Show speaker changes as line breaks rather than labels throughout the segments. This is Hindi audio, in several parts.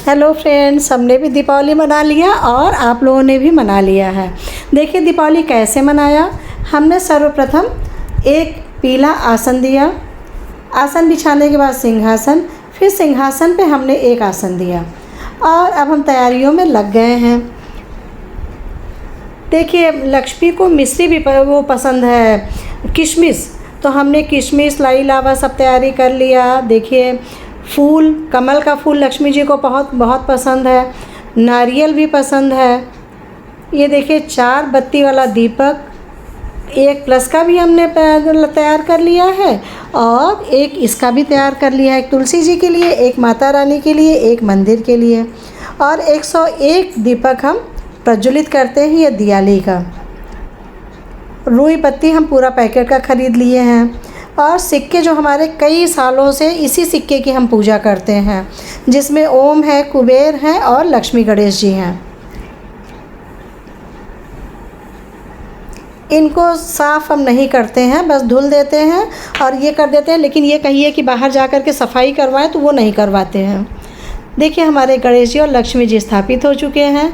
हेलो फ्रेंड्स, हमने भी दीपावली मना लिया और आप लोगों ने भी मना लिया है। देखिए दीपावली कैसे मनाया। हमने सर्वप्रथम एक पीला आसन दिया, आसन बिछाने के बाद सिंहासन, फिर सिंहासन पे हमने एक आसन दिया और अब हम तैयारियों में लग गए हैं। देखिए लक्ष्मी को मिश्री भी वो पसंद है, किशमिश, तो हमने किशमिश लाई लावा सब तैयारी कर लिया। देखिए फूल, कमल का फूल लक्ष्मी जी को बहुत बहुत पसंद है, नारियल भी पसंद है। ये देखिए 4 बत्ती वाला दीपक, एक प्लस का भी हमने तैयार कर लिया है और एक इसका भी तैयार कर लिया है, एक तुलसी जी के लिए, एक माता रानी के लिए, एक मंदिर के लिए। और 101 दीपक हम प्रज्वलित करते हैं ये दिवाली का। रुई बत्ती हम पूरा पैकेट का ख़रीद लिए हैं और सिक्के जो हमारे कई सालों से इसी सिक्के की हम पूजा करते हैं, जिसमें ओम है, कुबेर हैं और लक्ष्मी गणेश जी हैं। इनको साफ़ हम नहीं करते हैं, बस धुल देते हैं और ये कर देते हैं, लेकिन ये कहिए कि बाहर जा कर के सफाई करवाएं तो वो नहीं करवाते हैं। देखिए हमारे गणेश जी और लक्ष्मी जी स्थापित हो चुके हैं।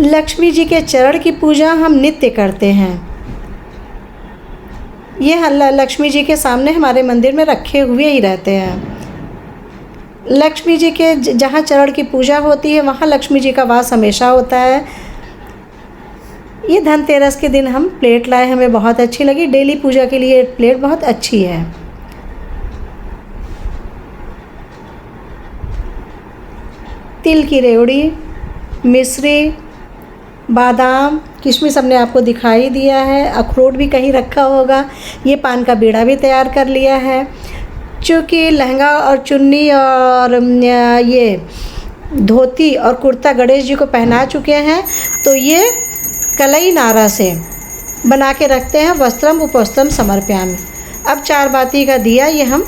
लक्ष्मी जी के चरण की पूजा हम नित्य करते हैं। ये लक्ष्मी जी के सामने हमारे मंदिर में रखे हुए ही रहते हैं। लक्ष्मी जी के जहाँ चरण की पूजा होती है वहाँ लक्ष्मी जी का वास हमेशा होता है। ये धनतेरस के दिन हम प्लेट लाए, हमें बहुत अच्छी लगी। डेली पूजा के लिए प्लेट बहुत अच्छी है। तिल की रेवड़ी, मिश्री, बादाम, किशमिश हमने आपको दिखाई दिया है। अखरोट भी कहीं रखा होगा। ये पान का बीड़ा भी तैयार कर लिया है। चूँकि लहंगा और चुन्नी और ये धोती और कुर्ता गणेश जी को पहना चुके हैं, तो ये कलई नारा से बना के रखते हैं। वस्त्रम उपवस्त्रम समर्पयामि। अब 4 बाती का दिया ये हम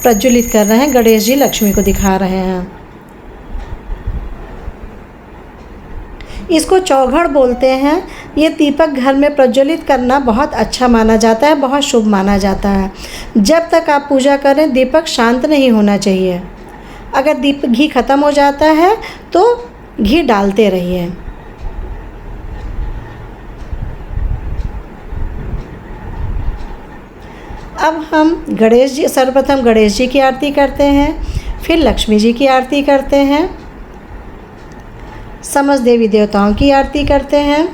प्रज्वलित कर रहे हैं, गणेश जी लक्ष्मी को दिखा रहे हैं। इसको चौघड़ बोलते हैं। ये दीपक घर में प्रज्वलित करना बहुत अच्छा माना जाता है, बहुत शुभ माना जाता है। जब तक आप पूजा करें दीपक शांत नहीं होना चाहिए। अगर दीप घी ख़त्म हो जाता है तो घी डालते रहिए। अब हम गणेश जी, सर्वप्रथम गणेश जी की आरती करते हैं, फिर लक्ष्मी जी की आरती करते हैं, समस्त देवी देवताओं की आरती करते हैं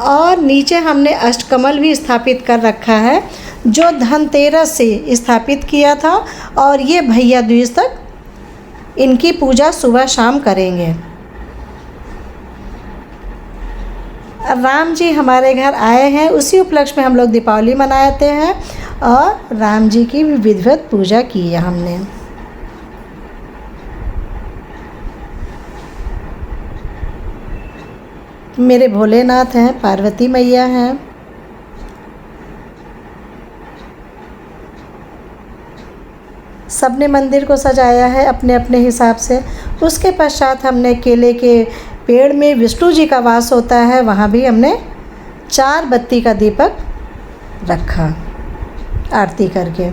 और नीचे हमने अष्टकमल भी स्थापित कर रखा है, जो धनतेरस से स्थापित किया था और ये भैया दूज तक इनकी पूजा सुबह शाम करेंगे। राम जी हमारे घर आए हैं, उसी उपलक्ष्य में हम लोग दीपावली मनाते हैं और राम जी की भी विधिवत पूजा की है हमने। मेरे भोलेनाथ हैं, पार्वती मैया हैं। सबने मंदिर को सजाया है अपने अपने हिसाब से। उसके पश्चात हमने केले के पेड़ में विष्णु जी का वास होता है, वहाँ भी हमने 4 बत्ती का दीपक रखा आरती करके।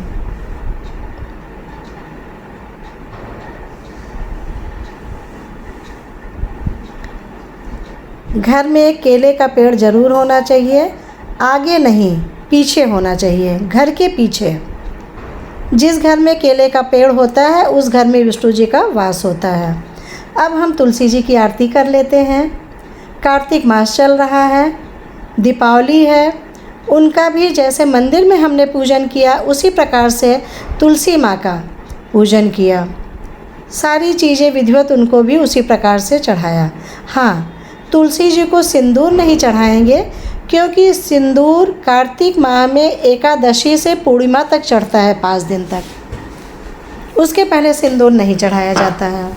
घर में केले का पेड़ ज़रूर होना चाहिए, आगे नहीं पीछे होना चाहिए, घर के पीछे। जिस घर में केले का पेड़ होता है उस घर में विष्णु जी का वास होता है। अब हम तुलसी जी की आरती कर लेते हैं। कार्तिक मास चल रहा है, दीपावली है, उनका भी जैसे मंदिर में हमने पूजन किया उसी प्रकार से तुलसी माँ का पूजन किया। सारी चीज़ें विधिवत उनको भी उसी प्रकार से चढ़ाया। हाँ, तुलसी जी को सिंदूर नहीं चढ़ाएंगे, क्योंकि सिंदूर कार्तिक माह में एकादशी से पूर्णिमा तक चढ़ता है, 5 दिन तक। उसके पहले सिंदूर नहीं चढ़ाया जाता है।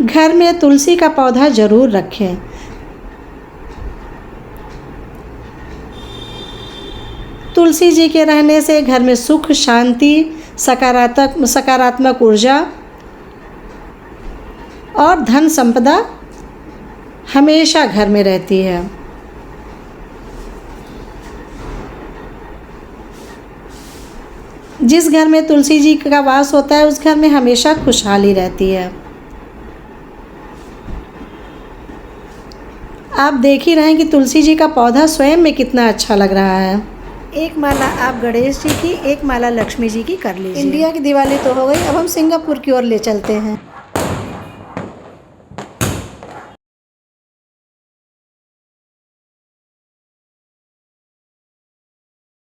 घर में तुलसी का पौधा ज़रूर रखें। तुलसी जी के रहने से घर में सुख, शांति, सकारात्मक ऊर्जा और धन संपदा हमेशा घर में रहती है। जिस घर में तुलसी जी का वास होता है उस घर में हमेशा खुशहाली रहती है। आप देख ही रहे हैं कि तुलसी जी का पौधा स्वयं में कितना अच्छा लग रहा है। एक माला आप गणेश जी की, एक माला लक्ष्मी जी की कर लीजिए। इंडिया की दिवाली तो हो गई, अब हम सिंगापुर की ओर ले चलते हैं।